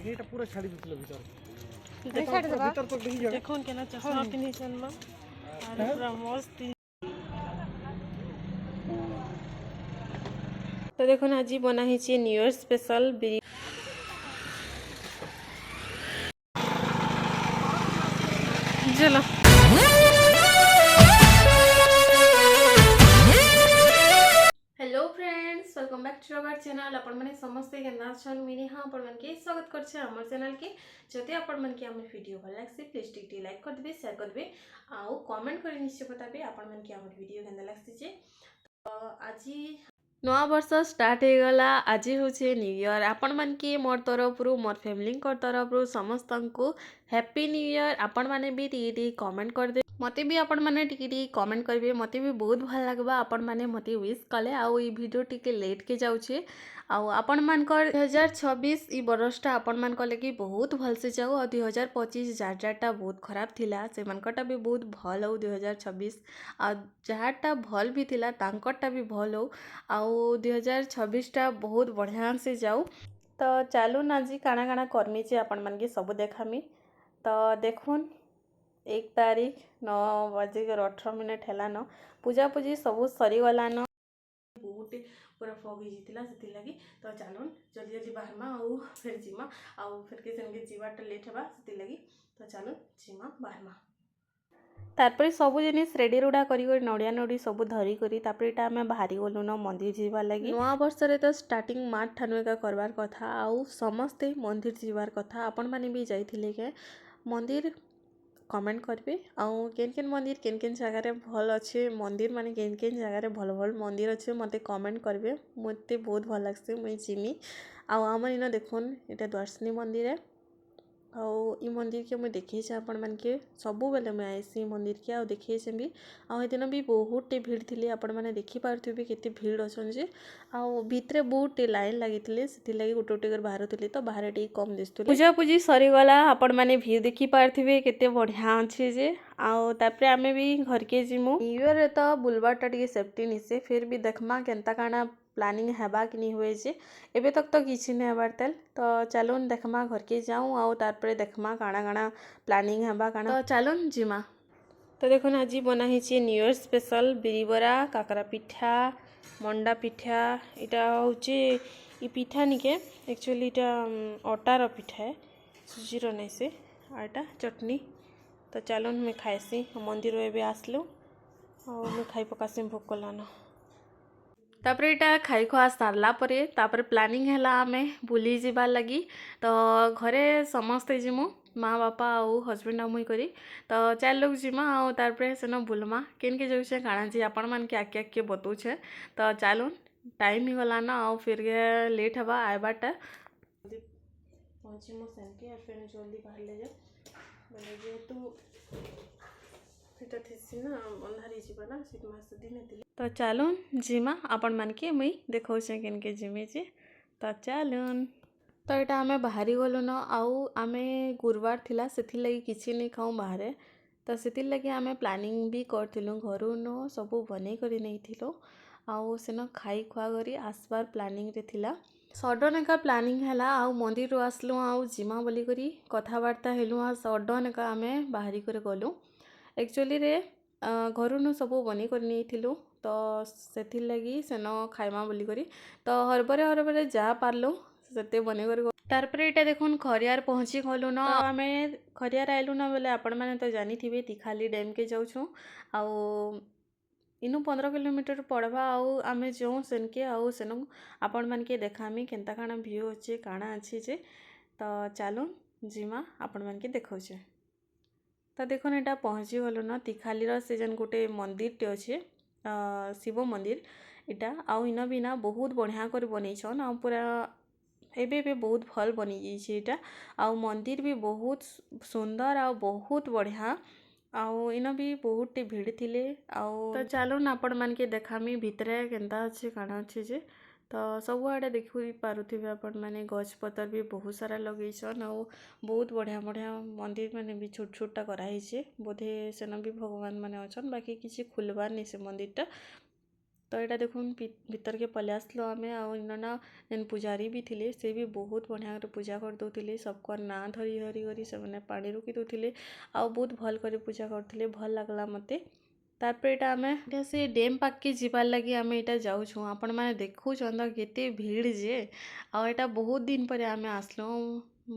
ଏଇଟା ପୁରା ଛାଡ଼ି ଦେଇଥିଲେ ଭିତର ଭିତର ତକ ଦେଖି ଯାଅ देखो केना चश्मा पिन्हिछन म अरे पूरा मस्त। तो देखो आज बना ही न्यू ईयर स्पेशल चलो hello friends, welcome back to our channel. आपण माने समस्त केना छन मिनी हां आपण मन के स्वागत करछे हमर चैनल के। जदि आपण मन के हमर वीडियो भल लागसी प्लीज टिक लाइक कर देबे, शेयर कर देबे आ कमेंट कर निश्चय बताबे आपण मन के हमर वीडियो केना लागसी जे। तो आज नवा वर्ष स्टार्ट हो गला। आज हूँ न्यू ईयर। आपण मन के मोर तरफ मोर फैमिली तरफ समस्त को हैप्पी न्यू ईयर। आपण माने भी टी कमेंट कर दे, मते भी आपण माने टी कमेंट करेंगे, मते भी बहुत भल लगवा आपण माने मते विश कले। आउ ई वीडियो टी लेट के जाऊे आपण मानकर 2026 ई बरसटा आपण मान लगी बहुत भल से जाऊ। और 2025 जार जारटा बहुत खराब थिला, से मनकटा भी बहुत भल हो 2026। आ जहाँटा भल भी थिला तांकटा भी भल हो। आउ 2026 टा बहुत बढ़िया से जाऊ। तो चलून आज काଣା काଣା करमी जे आपण मन के सब देखामी। तो देखुन 1 तारीख 9:18 है न, पूजा पूजी सब सरीगला न, बहुत पूरा फग हो लगी। तो चलून जल्दी जल्दी बाहरमा आउ फिर जीमा आउ फिर के संगे जीवाटा लेट हेबा से लगी। तो चलून जीमा बाहरमा तारपर सब जिनिस रेडी रुड़ा करी नड़िया नड़ी सब धरी करी तापर इटा आमे बाहरी गलु न मंदिर जीवा लगी। नवा वर्ष रे तो स्टार्टिंग मार्च ठानु एका करवार कथा, आउ समस्ते मंदिर जीवार कथा। आपण माने भी जाइथिले के मंदिर कमेंट करबे। आउ केन केन मंदिर केन केन जगह भल अच्छे मंदिर माने केन केन जगह भल भल मंदिर अच्छे मते कमेंट करबे। मते बहुत भल लागसे मुई जिमी। आउ हमर इना देखुन एटा द्वारसिनी मंदिर है। आउ ई मंदिर के मुझे देखी आपण मन के सबु बेले मैं आईसी मंदिर के आउ देखी भी। आउ दिन भी बहुत टे भीड़ थी, आपण मैंने देखी पार्थ्वे केते भीड़ अच्छन जे। आउ भितरे बहुत टे लाइन लगी से लगी गोटे गोटे कर बाहर थी। तो बाहर टे कम दिसुले। पूजा पूजी सरीगला, आपण मैंने भीड़ देखी पार्थ्वे केते बढ़िया अच्छे जे। आउ तापर आमे भी घर के जिमु। न्यू ईयर रे तो बुलबाटा टे सेफ्टी निसे, फिर भी देखमा केनता काना प्लानिंग हेबा कि नहीं हुए जे। एबे तक तो किसी नहीं हेबार तेल। तो चलून देखमा घर के जाऊँ आउ तारपरे देखमा काଣା काଣା प्लानिंग हेबा काଣା। तो चलून जिमा। तो देखो आज बना ही न्यू ईयर स्पेशल बिरिबरा, काकरा पिठा, मंडा पिठा। इटा होचे ई पिठा निके एक्चुअली इटा अटार पिठा है, सुजीर नहीं से। आटा चटनी। तो चलून मैं खाएसी मंदिर एबे आसलु और मैं खाई पकासी भोक कलान। तापर इटा खाई खुआ सारला परे तापर प्लानिंग हैला आमे बुली जीवार लगी। तो घरे समस्ते जिमु, माँ बापा आउ हस्बैंड आ मुई करी। तो 4 लोग जिमा आउ तारपर सेन बुलमा केन के जाऊे काଣା जी आपण मान के आके आके बतौछे। तो चलून टाइम ही गला ना आउ फिर लेट हेबा आइबाटा। पहुँची मो सेनके फिर जल्दी बाहर ले जा बोले जेहेतु फिटा थी ना अंधारी जीवा ना सीट मास दिन थी। तो चलून जिमा आपण मान के मुई देखौछे केन के जिमे जे। तो चलून। तो यहाँ आमे बाहरी गलु न, आउ आमे गुरुवार थिला सेथि लगी किछि नहीं खाऊँ बाहरे। तो सेथि लगी आमे प्लानिंग भी करथिलु, घरु न सबु बनै करी नहीं थिलो। आउ सेन खाई खुआ करी आसबार प्लानिंग रे थिला। सडन एका प्लानिंग हैला आउ मंदिर रो आसलु आउ जिमा बोली करी कथाबार्ता हेलु। आ सडन एका आमे बाहरी करे गलु। एक्चुअली रे घरु न सबु बनै करी नहीं थिलु। तो सेथि लगी सेन खाइमा बोली करी तो हरबरे हरबरे जा पारलु सेते बने करी। तारपर इटा देखुन खरियार पहुँची गलु न। आमे खरियार आइलु न बोले आपण माने तो जानी थिबे तिखाली डैम के जाऊछु। आउ इनु 15 किलोमीटर पड़वा। आउ आमे जाऊँ सेनके आउ सेन आपण मान के देखामी केनता काଣା व्यू अच्छे काଣା अच्छे जे। तो चलून जिमा आपण मान के देखौछे। तो देखुन एटा पहुँची गलु न तिखाली से जन गोटे मंदिर टे अच्छे, शिव मंदिर इटा। आउ इन भी ना बहुत बढ़िया कर बनईछन। आउ पूरा एबे बहुत भल बनी जाइए इटा। आउ मंदिर भी बहुत सुंदर आउ बहुत बढ़िया। आउ इन भी बहुत भीड़ थिले। आउ तो चलून आपण मान के देखामी भितरे केनता अच्छे काଣା अच्छे जे। तो सब आड़े देखी पारुथिबे आपण माने गछ पतर भी बहुत सारा लगेछन। आउ बहुत बढ़िया बढ़िया मंदिर माने भी छोट छोटा कराइछे। बोधे सेन भी भगवान माने अछन, बाकी किसी खुलबार नहीं से मंदिर टा। तो यहाँ देखुन भीतर के पले आसलो आम आना जेन पुजारी भी थिले से भी बहुत बढ़िया पूजा कर दौले सबको ना धरी धरी करी से पानी रुकी दौले आ बहुत भल कर पूजा करते भल लगला मते। तापर एटा आमे से डेम पाक के जीवार लगी आमे एटा जाऊँ आपण मैंने देखुं केते भीड़ जे आ एटा बहुत दिन पर आमे आसलो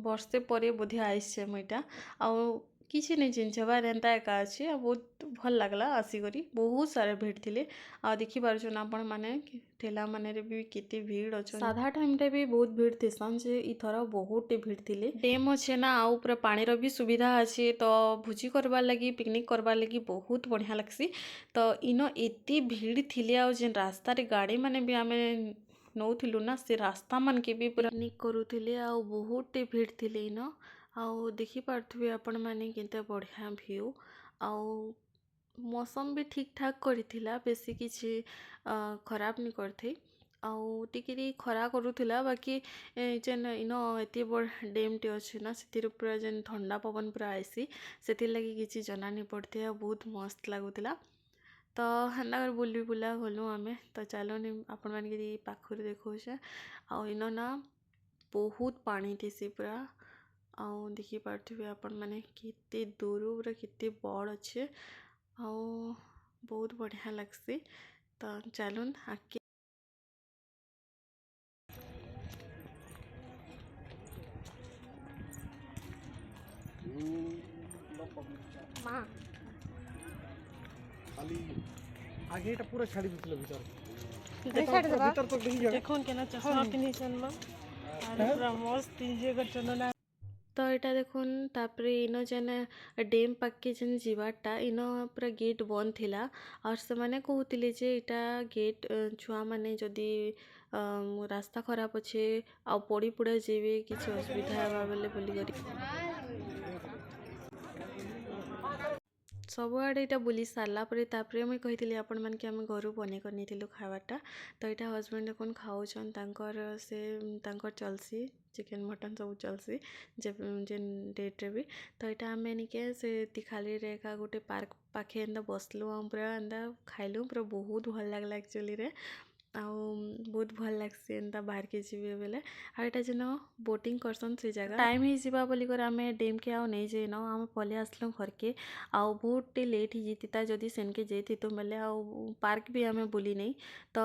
वर्षे पर बोधे आईसे मुईटा आ किसी नहीं चिंचबार एंता एका अच्छे बहुत भल लगला आसिक बहुत सारे भीड़ थिले आ देखी पार्छन आपण माने ठेला माने भी केते भीड़ अच्छा साधा टाइम रे भी बहुत भीड़ थिसन जे इथर बहुत भीड़ थिले डेम अच्छे ना आ पूरा पानी भी सुविधा अच्छे तो भोजी करबार लगी पिकनिक करबार लगी बहुत बढ़िया लगसी। तो इनो एते भीड़ थिले आ जेन रास्ता रे गाड़ी माने भी आमे नौथिलु ना से रास्ता मन के भी पूरा पिकनिक करूथिले आ बहुत भीड़ थिले इनो आउ देखी पार्थुवे आपण माने केते बढ़िया व्यू आउ मौसम भी ठीक ठाक करिथिला बेसी किछि खराब नहीं करथै आउ टिकरी खरा करूथिला बाकी जेन इनो एते बड़ डेम टे अछि ना सेतिर पूरा जेन ठंडा पवन पूरा आइसी सेतिर लगी किछि जना नहीं पड़थे बहुत मस्त लागुथिला। तो हेन्दा कर बुली बुला गलु आमे तो चलो नि आपण मान के पाखुर देखो छे आउ इनो ना बहुत पानी थिसी पूरा आउ देखी पार्थिवे आपण माने केते दूर पूरा केते बड़ अच्छे आउ बहुत बढ़िया लगसी। तो चलुन आके मां खाली आगे এটা পুরো ছাড়ি দিছিল ভিতর ভিতর তো দেখি যাবে देखो केना चश्मा पिन्ही छन लो और पूरा मस्त जे गचन ना। तो यहाँ देखुन तापरे इनो जेन डेम पाके जेन जीवाटा इनो पूरा गेट बंद थिला और से माने कहूतिले जे इटा गेट छुआ माने जदी रास्ता खराब अच्छे आ पड़ी पुड़ा जेबे किसी असुविधा हेबा बेले बोली करी सबुआड़े यहाँ बुली सारा पर मुझे कही आपण मान के आम घर बन कर नहीं खावाटा। तो यहाँ हजबैंड देखुन खाऊन से चलसी चिकेन मटन सब चलसी जेन डेट्रे भी। तो यहाँ आम निके से तिखाली रेखा गोटे पार्क पाखे एंता बसलु पूरा एंता खाइलु पूरा बहुत भल लगला एक्चुअली रे आउ बहुत भल लगसी एंता बाहर के जीवे बेले आ एटा जेन बोटिंग करसन से जगह टाइम ही जीवा बोली कर आमे डेम के आउ नहीं जेन आम पले आसलु घर के आउ बहुत लेट ही जीता जदि सेन के जेती तो बेले आउ पार्क भी आमे बुली नहीं तो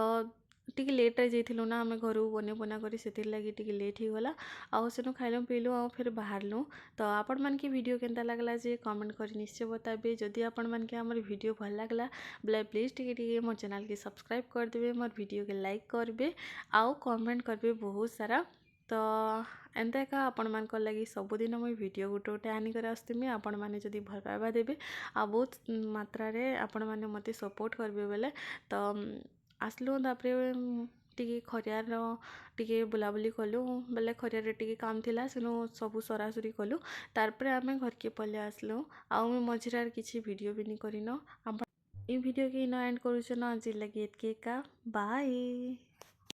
टिके लेट रे जाइथिलु ना आमे घर बने बना करी सेतिर लगी टिके लेट ही गला आउ सेनु खाइलु पीलु आउ फिर बाहरलु। तो आपण मान के वीडियो केनता लागला जे कमेंट करी निश्चय बताबे जदि आपण मान के हमर वीडियो भल लागला बोले प्लीज टिके मोर चैनल के सब्सक्राइब कर देबे मोर वीडियो के लाइक करबे आउ कमेंट करबे बहुत सारा। तो एंता का आपण मान को लगी सबुदिन मुझे वीडियो गोटे गोटे आनिकर आसमी आपण मैंने जदि भल पाइबा देबे आ बहुत मात्रा रे आपण मैंने मते सपोर्ट करबे बेले तो आसलु तापरे टिके खरियार टिके बुलाबुली कलु बेले खरियार टिके काम थिला सेनु सबु सरासरी कलु तारपरे आमे घर के पले आसलु आउ मझिरार किछि वीडियो भी नहीं करिनो। ई वीडियो के इन एंड करूछ ना आज लगी एतके का बाय।